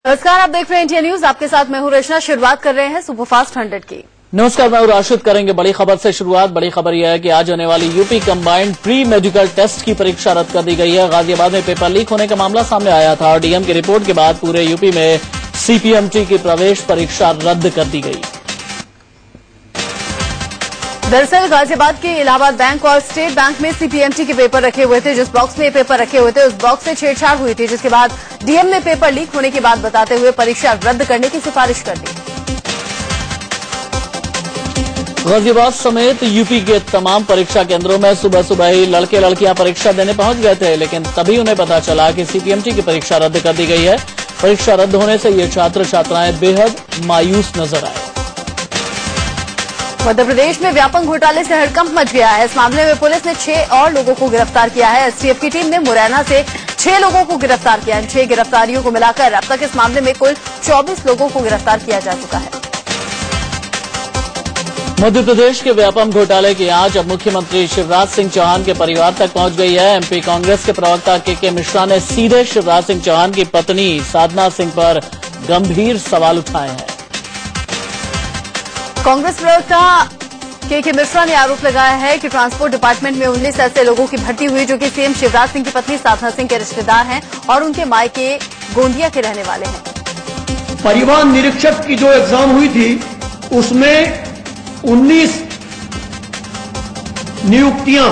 नमस्कार, आप देख रहे हैं इंडिया न्यूज। आपके साथ मैं हूं रचना। शुरुआत कर रहे हैं सुपरफास्ट 100 की। नमस्कार, मैं राशिद। करेंगे बड़ी खबर से शुरुआत। बड़ी खबर यह है कि आज होने वाली UP combined pre medical test की परीक्षा रद्द कर दी गई है। गाजियाबाद में पेपर लीक होने का मामला सामने आया था और डीएम की रिपोर्ट के बाद पूरे यूपी में सीपीएमटी की प्रवेश परीक्षा रद्द कर दी गई। दरअसल गाजियाबाद के इलाहाबाद बैंक और स्टेट बैंक में सीपीएमटी के पेपर रखे हुए थे। जिस बॉक्स में ये पेपर रखे हुए थे उस बॉक्स से छेड़छाड़ हुई थी, जिसके बाद डीएम ने पेपर लीक होने की बात बताते हुए परीक्षा रद्द करने की सिफारिश कर दी। गाजियाबाद समेत यूपी के तमाम परीक्षा केंद्रों में सुबह सुबह ही लड़के लड़कियां परीक्षा देने पहुंच गए थे, लेकिन तभी उन्हें पता चला कि सीपीएमटी की परीक्षा रद्द कर दी गई है। परीक्षा रद्द होने से ये छात्र छात्राएं बेहद मायूस नजर आए। मध्य प्रदेश में व्यापक घोटाले से हड़कंप मच गया है। इस मामले में पुलिस ने 6 और लोगों को गिरफ्तार किया है। एसटीएफ की टीम ने मुरैना से 6 लोगों को गिरफ्तार किया। इन 6 गिरफ्तारियों को मिलाकर अब तक इस मामले में कुल 24 लोगों को गिरफ्तार किया जा चुका है। मध्य प्रदेश के व्यापम घोटाले की आंच अब मुख्यमंत्री शिवराज सिंह चौहान के परिवार तक पहुंच गई है। एमपी कांग्रेस के प्रवक्ता के मिश्रा ने सीधे शिवराज सिंह चौहान की पत्नी साधना सिंह पर गंभीर सवाल उठाए हैं। कांग्रेस प्रवक्ता के मिश्रा ने आरोप लगाया है कि ट्रांसपोर्ट डिपार्टमेंट में 19 ऐसे लोगों की भर्ती हुई जो कि सीएम शिवराज सिंह की पत्नी साधना सिंह के रिश्तेदार हैं और उनके मायके गोंदिया के रहने वाले हैं। परिवहन निरीक्षक की जो एग्जाम हुई थी उसमें 19 नियुक्तियां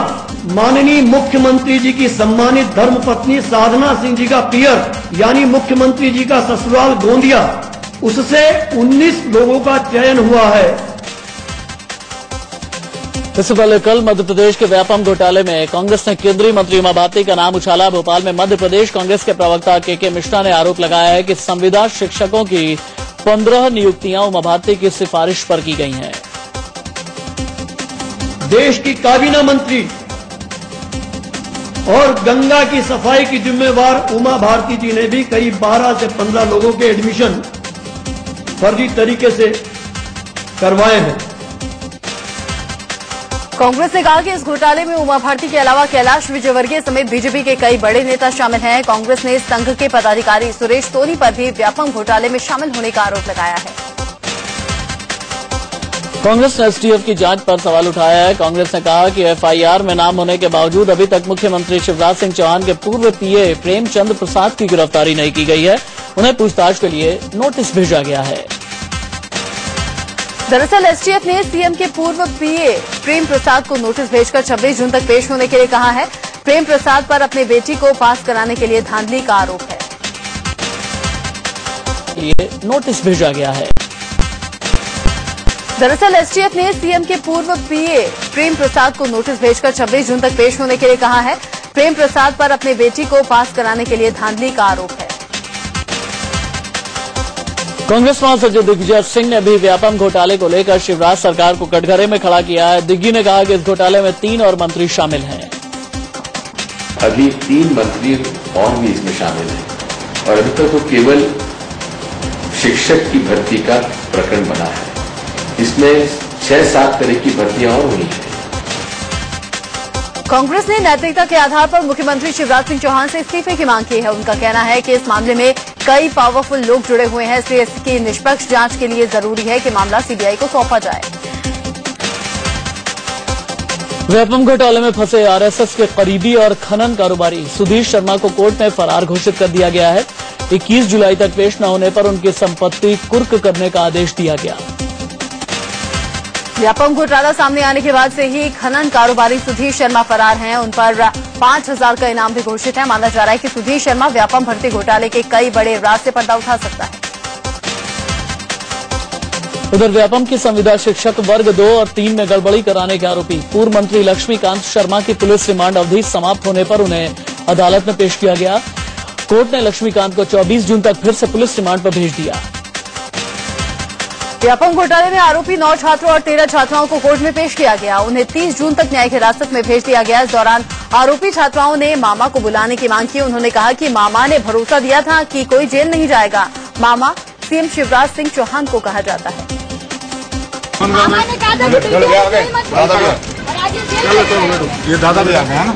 माननीय मुख्यमंत्री जी की सम्मानित धर्मपत्नी साधना सिंह जी का पियर यानी मुख्यमंत्री जी का ससुराल गोंदिया, उससे 19 लोगों का चयन हुआ है। इससे पहले कल मध्य प्रदेश के व्यापम घोटाले में कांग्रेस ने केंद्रीय मंत्री उमा भारती का नाम उछाला। भोपाल में मध्य प्रदेश कांग्रेस के प्रवक्ता के मिश्रा ने आरोप लगाया है कि संविदा शिक्षकों की 15 नियुक्तियां उमा भारती की सिफारिश पर की गई हैं। देश की काबीना मंत्री और गंगा की सफाई की जिम्मेवार उमा भारती जी ने भी करीब 12 से 15 लोगों के एडमिशन फर्जी तरीके से करवाए हैं। कांग्रेस ने कहा कि इस घोटाले में उमा भारती के अलावा कैलाश विजयवर्गीय समेत बीजेपी के कई बड़े नेता शामिल हैं। कांग्रेस ने संघ के पदाधिकारी सुरेश सोनी पर भी व्यापक घोटाले में शामिल होने का आरोप लगाया है। कांग्रेस ने एसटीएफ की जांच पर सवाल उठाया है। कांग्रेस ने कहा कि एफआईआर में नाम होने के बावजूद अभी तक मुख्यमंत्री शिवराज सिंह चौहान के पूर्व पीए प्रेमचंद प्रसाद की गिरफ्तारी नहीं की गई है। उन्हें पूछताछ के लिए नोटिस भेजा गया है। दरअसल एसटीएफ ने सीएम के पूर्व पीए प्रेम प्रसाद को नोटिस भेजकर 26 जून तक पेश होने के लिए कहा है। प्रेम प्रसाद पर अपनी बेटी को पास कराने के लिए धांधली का आरोप है। ये नोटिस भेजा गया है। दरअसल एसटीएफ ने सीएम के पूर्व पीए प्रेम प्रसाद को नोटिस भेजकर 26 जून तक पेश होने के लिए कहा है। प्रेम प्रसाद पर अपनी बेटी को पास कराने के लिए धांधली का आरोप है। कांग्रेस महासचिव दिग्विजय सिंह ने भी व्यापम घोटाले को लेकर शिवराज सरकार को कटघरे में खड़ा किया है। दिग्गी ने कहा कि इस घोटाले में 3 और मंत्री शामिल हैं। अभी 3 मंत्री और भी इसमें शामिल हैं और अभी तक तो केवल शिक्षक की भर्ती का प्रकरण बना है। इसमें 6-7 तरह की भर्तियां और हुई हैं। कांग्रेस ने नैतिकता के आधार पर मुख्यमंत्री शिवराज सिंह चौहान से इस्तीफे की मांग की है। उनका कहना है कि इस मामले में कई पावरफुल लोग जुड़े हुए हैं, इसलिए इसकी निष्पक्ष जांच के लिए जरूरी है कि मामला सीबीआई को सौंपा जाए। व्यापम घोटाले में फंसे आरएसएस के करीबी और खनन कारोबारी सुधीर शर्मा को कोर्ट में फरार घोषित कर दिया गया है। 21 जुलाई तक पेश न होने पर उनकी संपत्ति कुर्क करने का आदेश दिया गया। व्यापम घोटाला सामने आने के बाद से ही खनन कारोबारी सुधीर शर्मा फरार हैं। उन पर 5,000 का इनाम भी घोषित है। माना जा रहा है कि सुधीर शर्मा व्यापम भर्ती घोटाले के कई बड़े राज से पर्दा उठा सकता है। उधर व्यापम की संविदा शिक्षक वर्ग 2 और 3 में गड़बड़ी कराने के आरोपी पूर्व मंत्री लक्ष्मीकांत शर्मा की पुलिस रिमांड अवधि समाप्त होने पर उन्हें अदालत में पेश किया गया। कोर्ट ने लक्ष्मीकांत को 24 जून तक फिर से पुलिस रिमांड पर भेज दिया। व्यापम घोटाले में आरोपी 9 छात्रों और 13 छात्राओं को कोर्ट में पेश किया गया। उन्हें 30 जून तक न्यायिक हिरासत में भेज दिया गया। इस दौरान आरोपी छात्राओं ने मामा को बुलाने की मांग की। उन्होंने कहा कि मामा ने भरोसा दिया था कि कोई जेल नहीं जाएगा। मामा सीएम शिवराज सिंह चौहान को कहा जाता है। मामा ने कहा था ये दादा भी आ गया ना।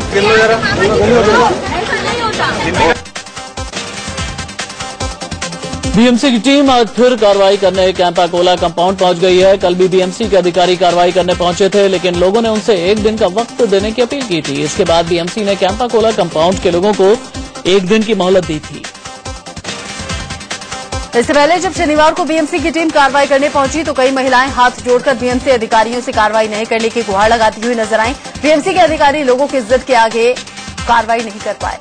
बीएमसी की टीम आज फिर कार्रवाई करने कैंपा कोला कंपाउंड पहुंच गई है। कल भी बीएमसी के अधिकारी कार्रवाई करने पहुंचे थे, लेकिन लोगों ने उनसे एक दिन का वक्त देने की अपील की थी। इसके बाद बीएमसी ने कैंपा कोला कंपाउंड के लोगों को एक दिन की मोहलत दी थी। इससे पहले जब शनिवार को बीएमसी की टीम कार्रवाई करने पहुंची तो कई महिलाएं हाथ जोड़कर बीएमसी अधिकारियों से कार्रवाई नहीं करने की गुहार लगाती हुई नजर आईं। बीएमसी के अधिकारी लोगों की इज्जत के आगे कार्रवाई नहीं कर पाए।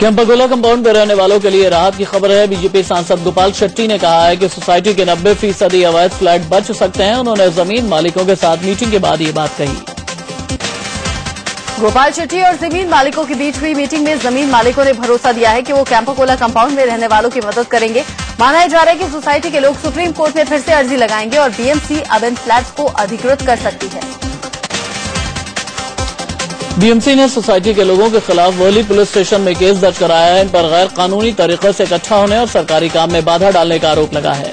कैंपाकोला कंपाउंड में रहने वालों के लिए राहत की खबर है। बीजेपी सांसद गोपाल शेट्टी ने कहा है कि सोसाइटी के 90% अवैध फ्लैट बच सकते हैं। उन्होंने जमीन मालिकों के साथ मीटिंग के बाद ये बात कही। गोपाल शेट्टी और जमीन मालिकों के बीच हुई मीटिंग में जमीन मालिकों ने भरोसा दिया है कि वो कैंपाकोला कंपाउंड में रहने वालों की मदद करेंगे। माना जा रहा है कि सोसाइटी के लोग सुप्रीम कोर्ट में फिर से अर्जी लगाएंगे और बीएमसी अब इन फ्लैट्स को अधिकृत कर सकती है। बीएमसी ने सोसाइटी के लोगों के खिलाफ वर्ली पुलिस स्टेशन में केस दर्ज कराया है। इन पर गैर कानूनी तरीके से इकट्ठा होने और सरकारी काम में बाधा डालने का आरोप लगा है।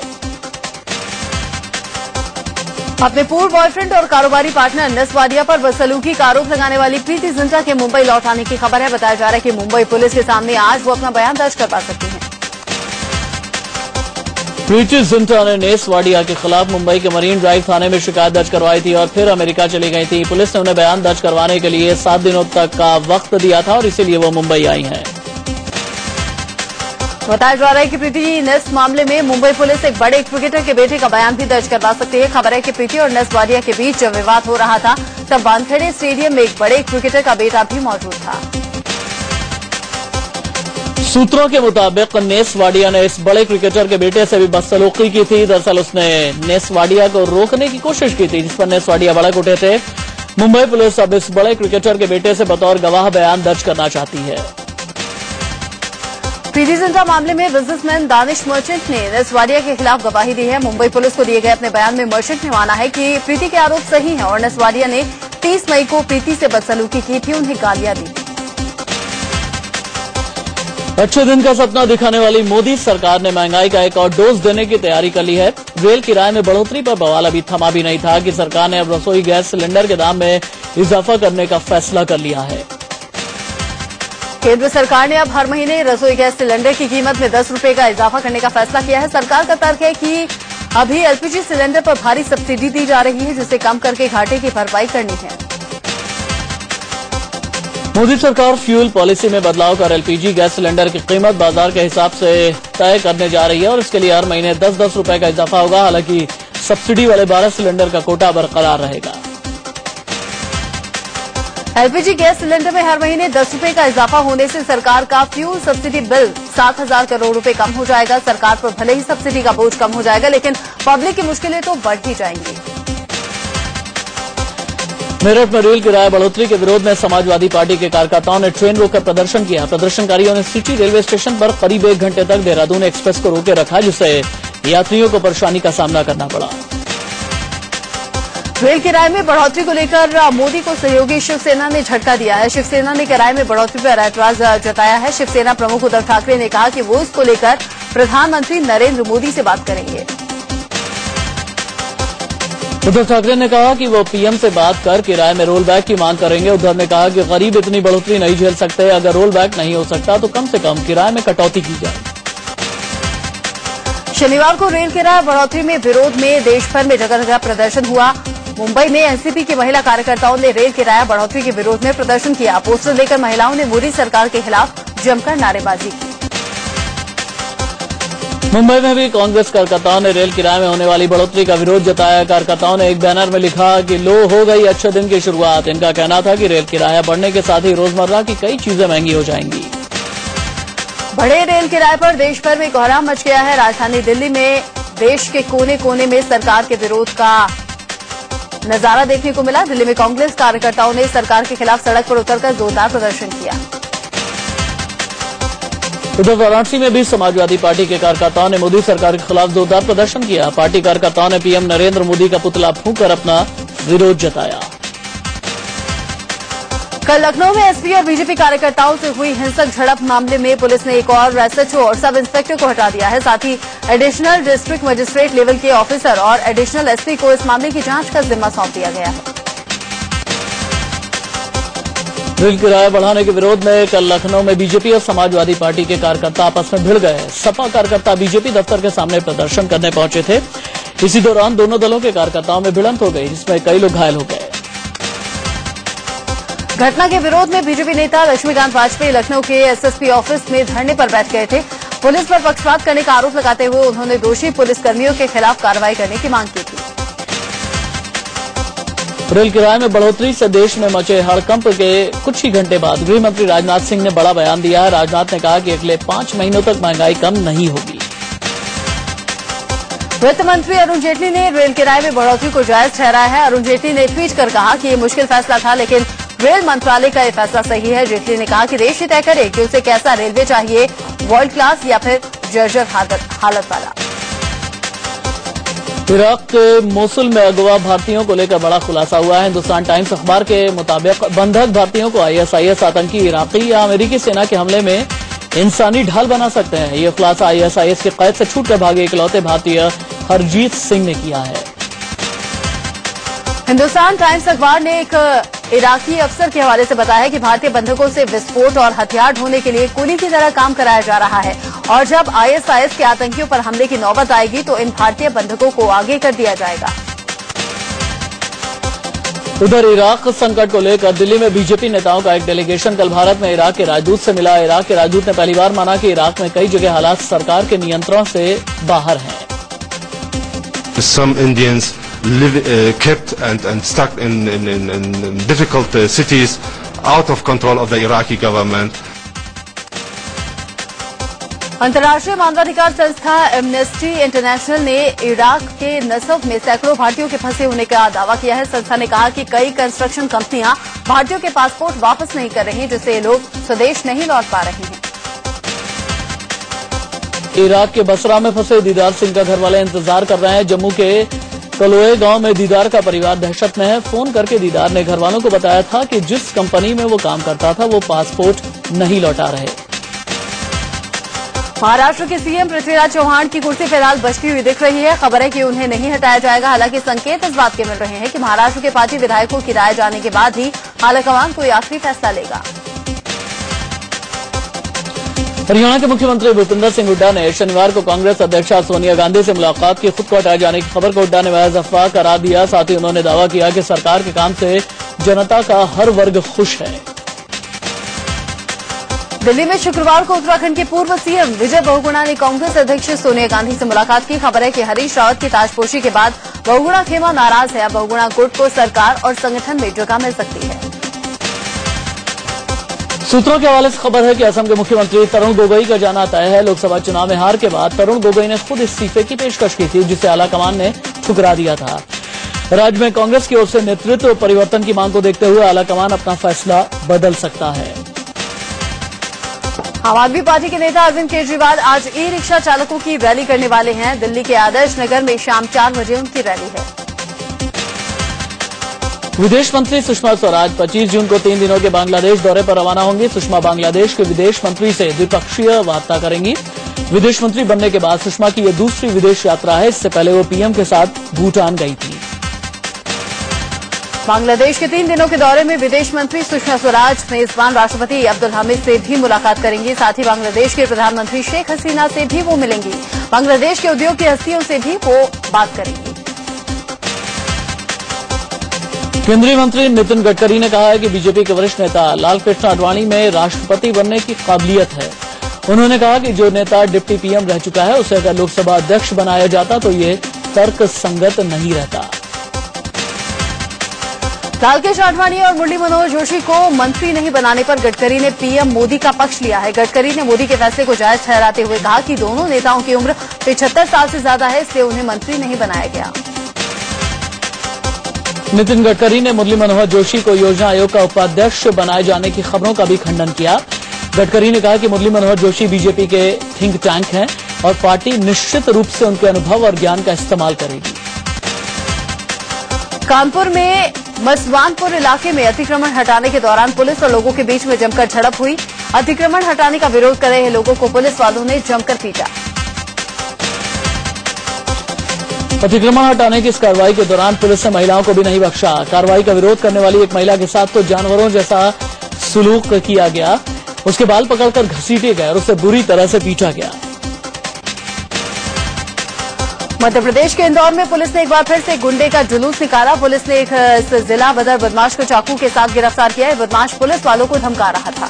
अपने पूर्व बॉयफ्रेंड और कारोबारी पार्टनर नस वाडिया पर बदसलूकी का आरोप लगाने वाली प्रीति जिंटा के मुंबई लौट आने की खबर है। बताया जा रहा है कि मुंबई पुलिस के सामने आज वो अपना बयान दर्ज करवा सकती हैं। प्रीति जिंटा ने नेस वाडिया के खिलाफ मुंबई के मरीन ड्राइव थाने में शिकायत दर्ज करवाई थी और फिर अमेरिका चली गई थी। पुलिस ने उन्हें बयान दर्ज करवाने के लिए 7 दिनों तक का वक्त दिया था और इसीलिए वो मुंबई आई हैं। बताया जा रहा है कि प्रीति जी नेस मामले में मुंबई पुलिस एक बड़े क्रिकेटर के बेटे का बयान भी दर्ज करवा सकती है। खबर है कि प्रीति और नस वाडिया के बीच जब विवाद हो रहा था तब वानखेड़े स्टेडियम में एक बड़े क्रिकेटर का बेटा भी मौजूद था। सूत्रों के मुताबिक नेस वाडिया ने इस बड़े क्रिकेटर के बेटे से भी बदसलूकी की थी। दरअसल उसने नेस वाडिया को रोकने की कोशिश की थी, जिस पर नेस वाडिया भड़क उठे थे। मुंबई पुलिस अब इस बड़े क्रिकेटर के बेटे से बतौर गवाह बयान दर्ज करना चाहती है। प्रीति जिंटा मामले में बिजनेसमैन दानिश मर्चेंट ने नेस वाडिया के खिलाफ गवाही दी है। मुंबई पुलिस को दिए गए अपने बयान में मर्चेंट ने माना है कि प्रीति के आरोप सही हैं और नेस वाडिया ने 30 मई को प्रीति से बदसलूकी की थी, उन्हें गालियां दी थी। अच्छे दिन का सपना दिखाने वाली मोदी सरकार ने महंगाई का एक और डोज देने की तैयारी कर ली है। रेल किराए में बढ़ोतरी पर बवाल अभी थमा भी नहीं था कि सरकार ने अब रसोई गैस सिलेंडर के दाम में इजाफा करने का फैसला कर लिया है। केंद्र सरकार ने अब हर महीने रसोई गैस सिलेंडर की कीमत में 10 रुपए का इजाफा करने का फैसला किया है। सरकार का तर्क है कि अभी एलपीजी सिलेंडर पर भारी सब्सिडी दी जा रही है, जिसे कम करके घाटे की भरपाई करनी है। मोदी सरकार फ्यूल पॉलिसी में बदलाव कर एलपीजी गैस सिलेंडर की कीमत बाजार के हिसाब से तय करने जा रही है और इसके लिए हर महीने 10-10 रुपए का इजाफा होगा। हालांकि सब्सिडी वाले 12 सिलेंडर का कोटा बरकरार रहेगा। एलपीजी गैस सिलेंडर में हर महीने 10 रुपए का इजाफा होने से सरकार का फ्यूल सब्सिडी बिल 7,000 करोड़ रुपए कम हो जाएगा। सरकार पर भले ही सब्सिडी का बोझ कम हो जाएगा, लेकिन पब्लिक की मुश्किलें तो बढ़ ही जाएंगी। मेरठ में रेल किराया बढ़ोतरी के विरोध में समाजवादी पार्टी के कार्यकर्ताओं ने ट्रेन रोककर प्रदर्शन किया। प्रदर्शनकारियों ने सिटी रेलवे स्टेशन पर करीब 1 घंटे तक देहरादून एक्सप्रेस को रोके रखा, जिससे यात्रियों को परेशानी का सामना करना पड़ा। रेल किराए में बढ़ोतरी को लेकर मोदी को सहयोगी शिवसेना ने झटका दिया है। शिवसेना ने किराए में बढ़ोतरी पर ऐतराज जताया है। शिवसेना प्रमुख उद्धव ठाकरे ने कहा कि वो इसको लेकर प्रधानमंत्री नरेंद्र मोदी से बात करेंगे। उद्धव ठाकरे ने कहा कि वो पीएम से बात कर किराए में रोल बैक की मांग करेंगे। उद्धव ने कहा कि गरीब इतनी बढ़ोतरी नहीं झेल सकते, अगर रोल बैक नहीं हो सकता तो कम से कम किराए में कटौती की जाए। शनिवार को रेल किराया बढ़ोतरी में विरोध में देश भर में जगह जगह प्रदर्शन हुआ। मुंबई में एनसीपी की महिला कार्यकर्ताओं ने रेल किराया बढ़ोतरी के विरोध में प्रदर्शन किया। पोस्टर लेकर महिलाओं ने मोदी सरकार के खिलाफ जमकर नारेबाजी की। मुंबई में भी कांग्रेस कार्यकर्ताओं ने रेल किराए में होने वाली बढ़ोतरी का विरोध जताया। कार्यकर्ताओं ने एक बैनर में लिखा कि लो हो गई अच्छे दिन की शुरुआत। इनका कहना था कि रेल किराया बढ़ने के साथ ही रोजमर्रा की कई चीजें महंगी हो जाएंगी। बड़े रेल किराए पर देश भर में कोहराम मच गया है। राजधानी दिल्ली में देश के कोने कोने में सरकार के विरोध का नजारा देखने को मिला। दिल्ली में कांग्रेस कार्यकर्ताओं ने सरकार के खिलाफ सड़क पर उतरकर जोरदार प्रदर्शन किया। उधर वाराणसी में भी समाजवादी पार्टी के कार्यकर्ताओं ने मोदी सरकार के खिलाफ जोरदार प्रदर्शन किया। पार्टी कार्यकर्ताओं ने पीएम नरेंद्र मोदी का पुतला फूंककर अपना विरोध जताया। कल लखनऊ में एसपी और बीजेपी कार्यकर्ताओं से हुई हिंसक झड़प मामले में पुलिस ने एक और एसएचओ और सब इंस्पेक्टर को हटा दिया है। साथ ही एडिशनल डिस्ट्रिक्ट मजिस्ट्रेट लेवल के ऑफिसर और एडिशनल एसपी को इस मामले की जांच का जिम्मा सौंप दिया गया है। रेल किराया बढ़ाने के विरोध में कल लखनऊ में बीजेपी और समाजवादी पार्टी के कार्यकर्ता आपस में भिड़ गए। सपा कार्यकर्ता बीजेपी दफ्तर के सामने प्रदर्शन करने पहुंचे थे। इसी दौरान दोनों दलों के कार्यकर्ताओं में भिड़ंत हो गई, जिसमें कई लोग घायल हो गए। घटना के विरोध में बीजेपी नेता लक्ष्मीकांत वाजपेयी लखनऊ के एसएसपी ऑफिस में धरने पर बैठ गए थे। पुलिस पर पक्षपात करने का आरोप लगाते हुए उन्होंने दोषी पुलिसकर्मियों के खिलाफ कार्रवाई करने की मांग की थी। रेल किराए में बढ़ोतरी से देश में मचे हड़कंप के कुछ ही घंटे बाद गृह मंत्री राजनाथ सिंह ने बड़ा बयान दिया है। राजनाथ ने कहा कि अगले 5 महीनों तक महंगाई कम नहीं होगी। वित्त मंत्री अरुण जेटली ने रेल किराए में बढ़ोतरी को जायज ठहराया है। अरुण जेटली ने ट्वीट कर कहा कि ये मुश्किल फैसला था, लेकिन रेल मंत्रालय का ये फैसला सही है। जेटली ने कहा कि देश ही तय करे कि उसे कैसा रेलवे चाहिए, वर्ल्ड क्लास या फिर जर्जर हालत वाला। इराक के मोसुल में अगवा भारतीयों को लेकर बड़ा खुलासा हुआ है। हिंदुस्तान टाइम्स अखबार के मुताबिक बंधक भारतीयों को आईएसआईएस आतंकी इराकी या अमेरिकी सेना के हमले में इंसानी ढाल बना सकते हैं। यह खुलासा आईएसआईएस के कैद से छूटकर भागे इकलौते भारतीय हरजीत सिंह ने किया है। हिंदुस्तान टाइम्स अखबार ने एक इराकी अफसर के हवाले से बताया कि भारतीय बंधकों से विस्फोट और हथियार ढोने के लिए कुली की तरह काम कराया जा रहा है और जब आईएसआईएस के आतंकियों पर हमले की नौबत आएगी तो इन भारतीय बंधकों को आगे कर दिया जाएगा। उधर इराक संकट को लेकर दिल्ली में बीजेपी नेताओं का एक डेलीगेशन कल भारत में इराक के राजदूत से मिला। इराक के राजदूत ने पहली बार माना कि इराक में कई जगह हालात सरकार के नियंत्रण से बाहर हैं। Some Indians kept and stuck in difficult cities out of control of the Iraqi government. अंतर्राष्ट्रीय मानवाधिकार संस्था एमनेस्टी इंटरनेशनल ने इराक के नसफ में सैकड़ों भारतीयों के फंसे होने का दावा किया है। संस्था ने कहा कि कई कंस्ट्रक्शन कंपनियां भारतीयों के पासपोर्ट वापस नहीं कर रही, जिससे लोग स्वदेश नहीं लौट पा रहे हैं। इराक के बसरा में फंसे दीदार सिंह का घर वाले इंतजार कर रहे हैं। जम्मू के कलोए गांव में दीदार का परिवार दहशत में है। फोन करके दीदार ने घर वालों को बताया था कि जिस कंपनी में वो काम करता था वो पासपोर्ट नहीं लौटा रहे। महाराष्ट्र के सीएम पृथ्वीराज चौहान की कुर्सी फिलहाल बचती हुई दिख रही है। खबर है कि उन्हें नहीं हटाया जाएगा। हालांकि संकेत इस बात के मिल रहे हैं कि महाराष्ट्र के पार्टी विधायकों की राय जाने के बाद ही हाईकमान कोई आखिरी फैसला लेगा। हरियाणा के मुख्यमंत्री भूपेंद्र सिंह हुड्डा ने शनिवार को कांग्रेस अध्यक्षा सोनिया गांधी से मुलाकात की। खुद को हटाए जाने की खबर को हुड्डा ने महज अफवाह करार दिया। साथ ही उन्होंने दावा किया कि सरकार के काम से जनता का हर वर्ग खुश है। दिल्ली में शुक्रवार को उत्तराखंड के पूर्व सीएम विजय बहुगुणा ने कांग्रेस अध्यक्ष सोनिया गांधी से मुलाकात की। खबर है कि हरीश रावत की ताजपोशी के बाद बहुगुणा खेमा नाराज है। बहुगुणा गुट को सरकार और संगठन में जगह मिल सकती है। सूत्रों के हवाले से खबर है कि असम के मुख्यमंत्री तरुण गोगोई का जाना तय है। लोकसभा चुनाव में हार के बाद तरुण गोगोई ने खुद इस्तीफे की पेशकश की थी, जिसे आलाकमान ने ठुकरा दिया था। राज्य में कांग्रेस की ओर से नेतृत्व परिवर्तन की मांग को देखते हुए आलाकमान अपना फैसला बदल सकता है। आम आदमी पार्टी के नेता अरविंद केजरीवाल आज ई रिक्शा चालकों की रैली करने वाले हैं। दिल्ली के आदर्श नगर में शाम 4 बजे उनकी रैली है। विदेश मंत्री सुषमा स्वराज 25 जून को 3 दिनों के बांग्लादेश दौरे पर रवाना होंगी। सुषमा बांग्लादेश के विदेश मंत्री से द्विपक्षीय वार्ता करेंगी। विदेश मंत्री बनने के बाद सुषमा की यह दूसरी विदेश यात्रा है। इससे पहले वो पीएम के साथ भूटान गई थी। बांग्लादेश के 3 दिनों के दौरे में विदेश मंत्री सुषमा स्वराज मेजबान राष्ट्रपति अब्दुल हामिद से भी मुलाकात करेंगी। साथ ही बांग्लादेश के प्रधानमंत्री शेख हसीना से भी वो मिलेंगी। बांग्लादेश के उद्योग की हस्तियों से भी वो बात करेंगी। केंद्रीय मंत्री नितिन गडकरी ने कहा है कि बीजेपी के वरिष्ठ नेता लालकृष्ण आडवाणी में राष्ट्रपति बनने की काबिलियत है। उन्होंने कहा कि जो नेता डिप्टी पीएम रह चुका है उसे अगर लोकसभा अध्यक्ष बनाया जाता तो ये तर्क संगत नहीं रहता। लालकृष्ण आडवाणी और मुरली मनोहर जोशी को मंत्री नहीं बनाने पर गडकरी ने पीएम मोदी का पक्ष लिया है। गडकरी ने मोदी के फैसले को जायज ठहराते हुए कहा कि दोनों नेताओं की उम्र 75 साल से ज्यादा है, इसलिए उन्हें मंत्री नहीं बनाया गया। नितिन गडकरी ने मुरली मनोहर जोशी को योजना आयोग का उपाध्यक्ष बनाए जाने की खबरों का भी खंडन किया। गडकरी ने कहा कि मुरली मनोहर जोशी बीजेपी के थिंक टैंक हैं और पार्टी निश्चित रूप से उनके अनुभव और ज्ञान का इस्तेमाल करेगी। कानपुर में मसवानपुर इलाके में अतिक्रमण हटाने के दौरान पुलिस और लोगों के बीच में जमकर झड़प हुई। अतिक्रमण हटाने का विरोध कर रहे लोगों को पुलिस वालों ने जमकर पीटा। अतिक्रमण हटाने की इस कार्रवाई के दौरान पुलिस ने महिलाओं को भी नहीं बख्शा। कार्रवाई का विरोध करने वाली एक महिला के साथ तो जानवरों जैसा सुलूक किया गया। उसके बाल पकड़कर घसीटे गए और उसे बुरी तरह से पीटा गया। मध्य प्रदेश के इंदौर में पुलिस ने एक बार फिर से गुंडे का जुलूस निकाला। पुलिस ने एक जिला बदर बदमाश को चाकू के साथ गिरफ्तार किया है। बदमाश पुलिस वालों को धमका रहा था।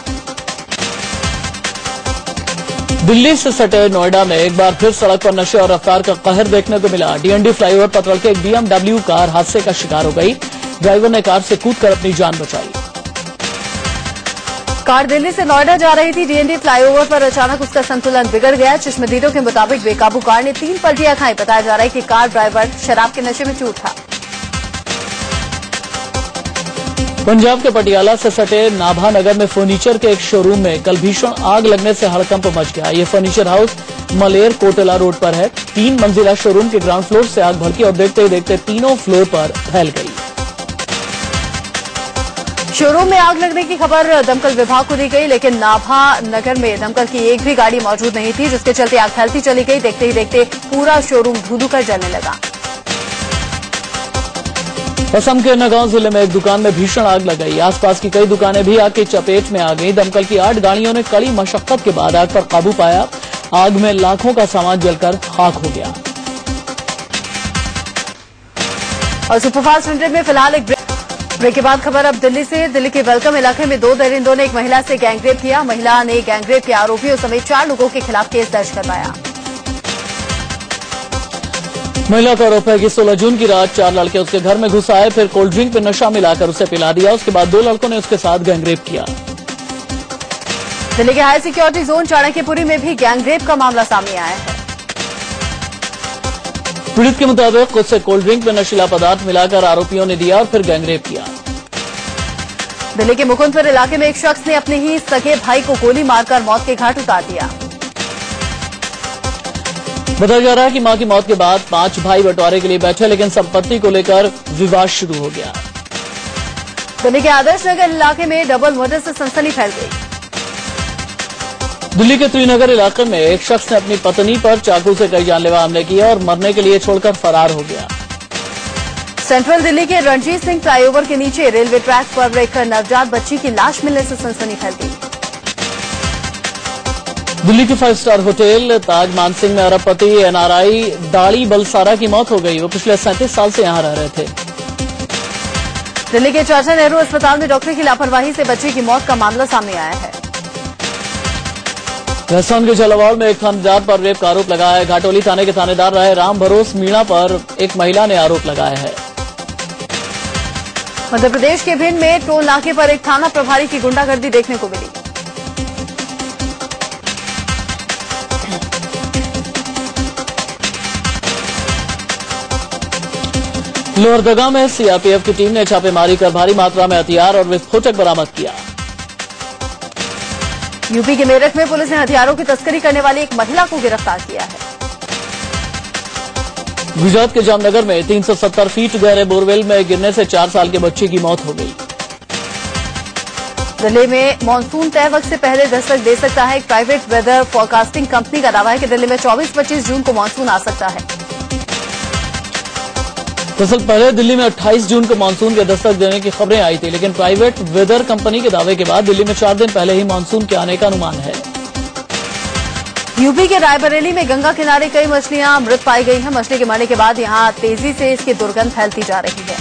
दिल्ली से सटे नोएडा में एक बार फिर सड़क पर नशे और रफ्तार का कहर देखने को मिला। डीएनडी फ्लाईओवर पर तड़के एक BMW कार हादसे का शिकार हो गई। ड्राइवर ने कार से कूदकर अपनी जान बचाई। कार दिल्ली से नोएडा जा रही थी। डीएनडी फ्लाईओवर पर अचानक उसका संतुलन बिगड़ गया। चश्मदीदों के मुताबिक बेकाबू कार ने 3 पलटियां खाई। बताया जा रहा है कि कार ड्राइवर शराब के नशे में चूर था। पंजाब के पटियाला से सटे नाभा नगर में फर्नीचर के एक शोरूम में कल भीषण आग लगने से हड़कंप मच गया। ये फर्नीचर हाउस मलेर कोटला रोड पर है। 3 मंजिला शोरूम के ग्राउंड फ्लोर से आग भड़की और देखते ही देखते तीनों फ्लोर पर फैल गई। शोरूम में आग लगने की खबर दमकल विभाग को दी गई, लेकिन नाभा नगर में दमकल की एक भी गाड़ी मौजूद नहीं थी, जिसके चलते आग फैलती चली गई। देखते ही देखते पूरा शोरूम धू-धू कर जलने लगा। असम के नगांव जिले में एक दुकान में भीषण आग लग गई। आसपास की कई दुकानें भी आग की चपेट में आ गई। दमकल की 8 गाड़ियों ने कड़ी मशक्कत के बाद आग पर काबू पाया। आग में लाखों का सामान जलकर खाक हो गया। और सुपरफास्ट 100 में फिलहाल एक ब्रेक के बाद खबर अब दिल्ली से। दिल्ली के वेलकम इलाके में 2 दरिंदों ने एक महिला से गैंगरेप किया। महिला ने गैंगरेप के आरोपियों समेत 4 लोगों के खिलाफ केस दर्ज करवाया। महिला का आरोप है कि 16 जून की रात 4 लड़के उसके घर में घुस आए, फिर कोल्ड ड्रिंक में नशा मिलाकर उसे पिला दिया। उसके बाद 2 लड़कों ने उसके साथ गैंगरेप किया। दिल्ली के हाई सिक्योरिटी जोन चाणक्यपुरी में भी गैंगरेप का मामला सामने आया है। पीड़ित के मुताबिक उससे कोल्ड ड्रिंक में नशीला पदार्थ मिलाकर आरोपियों ने दिया और फिर गैंगरेप किया। दिल्ली के मुकुंदपुर इलाके में एक शख्स ने अपने ही सगे भाई को गोली मारकर मौत के घाट उतार दिया। बताया जा रहा है कि मां की मौत के बाद 5 भाई बंटवारे के लिए बैठे, लेकिन संपत्ति को लेकर विवाद शुरू हो गया। दिल्ली के आदर्श नगर इलाके में डबल मर्डर से सनसनी फैल गई। दिल्ली के त्रिनगर इलाके में एक शख्स ने अपनी पत्नी पर चाकू से कई जानलेवा हमले किए और मरने के लिए छोड़कर फरार हो गया। सेंट्रल दिल्ली के रणजीत सिंह फ्लाईओवर के नीचे रेलवे ट्रैक पर एक नवजात बच्ची की लाश मिलने से सनसनी फैल गई। दिल्ली के 5 स्टार होटल ताज मानसिंह में अरबपति NRI दाड़ी बलसारा की मौत हो गई। वो पिछले 37 साल से यहां रह रहे थे। दिल्ली के चाचा नेहरू अस्पताल में डॉक्टर की लापरवाही से बच्चे की मौत का मामला सामने आया है। राजस्थान के झालावाड़ में एक थानेदार पर रेप का आरोप लगाया है। घाटोली थाने के थानेदार रहे राम भरोस मीणा पर एक महिला ने आरोप लगाया है। मध्य प्रदेश के भिंड में टोल नाके पर एक थाना प्रभारी की गुंडागर्दी देखने को मिली। लोहरदगा में CRPF की टीम ने छापेमारी कर भारी मात्रा में हथियार और विस्फोटक बरामद किया। यूपी के मेरठ में पुलिस ने हथियारों की तस्करी करने वाली एक महिला को गिरफ्तार किया है। गुजरात के जामनगर में 370 फीट गहरे बोरवेल में गिरने से 4 साल के बच्चे की मौत हो गई। दिल्ली में मानसून तय वक्त से पहले दस्तक दे सकता है। एक प्राइवेट वेदर फोरकास्टिंग कंपनी का दावा है कि दिल्ली में 24-25 जून को मानसून आ सकता है। दरअसल पहले दिल्ली में 28 जून को मानसून के दस्तक देने की खबरें आई थी, लेकिन प्राइवेट वेदर कंपनी के दावे के बाद दिल्ली में 4 दिन पहले ही मानसून के आने का अनुमान है। यूपी के रायबरेली में गंगा किनारे कई मछलियां मृत पाई गई हैं। मछली के मरने के बाद यहां तेजी से इसकी दुर्गंध फैलती जा रही है।